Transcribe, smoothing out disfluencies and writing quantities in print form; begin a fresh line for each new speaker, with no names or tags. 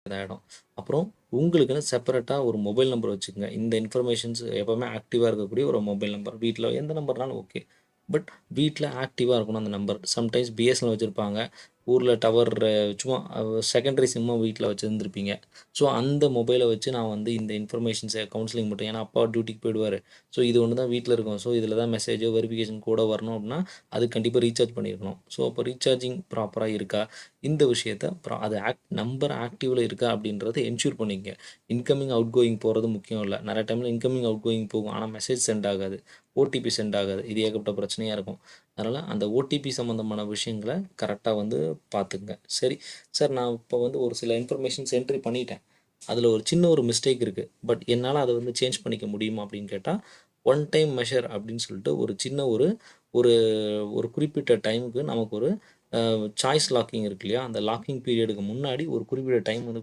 இதாகிடும். அப்புறம் உங்களுக்குன்னு செப்பரேட்டாக ஒரு மொபைல் நம்பர் வச்சுக்கோங்க. இந்த இன்ஃபர்மேஷன்ஸ் எப்போவுமே ஆக்டிவாக இருக்கக்கூடிய ஒரு மொபைல் நம்பர். வீட்டில் எந்த நம்பர்னாலும் ஓகே. பட் வீட்டில் ஆக்டிவாக இருக்கணும் அந்த நம்பர். சம்டைம்ஸ் பிஎஸ்என்எல் வச்சுருப்பாங்க. ஊரில் டவர் சும்மா செகண்டரி சிம்மாக வீட்டில் வச்சுருந்துருப்பீங்க. ஸோ அந்த மொபைலை வச்சு நான் வந்து இந்த இன்ஃபர்மேஷன்ஸை கவுன்சிலிங் மட்டும், ஏன்னா அப்பா டியூட்டிக்கு போயிடுவார். ஸோ இது ஒன்று தான் வீட்டில் இருக்கும். ஸோ இதில் தான் மெசேஜோ வெரிஃபிகேஷன் கூட வரணும் அப்படின்னா அது கண்டிப்பாக ரீசார்ஜ் பண்ணியிருக்கணும். ஸோ அப்போ ரீசார்ஜிங் ப்ராப்பராக இருக்கா, இந்த விஷயத்த அது நம்பர் ஆக்டிவில் இருக்கா அப்படின்றத என்ஷூர் பண்ணிக்கங்க. இன்கமிங் அவுட் கோயிங் போகிறது முக்கியம் இல்லை. நிறைய டைமில் இன்கமிங் அவுட் கோயிங் போகும், ஆனால் மெசேஜ் சென்ட் ஆகாது, ஓடிபி சென்ட் ஆகாது. இது ஏகப்பட்ட பிரச்சனையாக இருக்கும். அதனால் அந்த ஓடிபி சம்மந்தமான விஷயங்களை கரெக்டாக வந்து பார்த்துக்குங்க. சரி சார், நான் இப்போ வந்து ஒரு சில இன்ஃபர்மேஷன்ஸ் என்ட்ரி பண்ணிட்டேன், அதில் ஒரு சின்ன ஒரு மிஸ்டேக் இருக்குது, பட் என்னால் அதை வந்து சேஞ்ச் பண்ணிக்க முடியுமா அப்படின்னு கேட்டால், ஒன் டைம் மெஷர் அப்படின்னு சொல்லிட்டு ஒரு சின்ன ஒரு ஒரு ஒரு குறிப்பிட்ட டைமுக்கு நமக்கு ஒரு சாய்ஸ் லாக்கிங் இருக்கு இல்லையா, அந்த லாக்கிங் பீரியடுக்கு முன்னாடி ஒரு குறிப்பிட்ட டைம் வந்து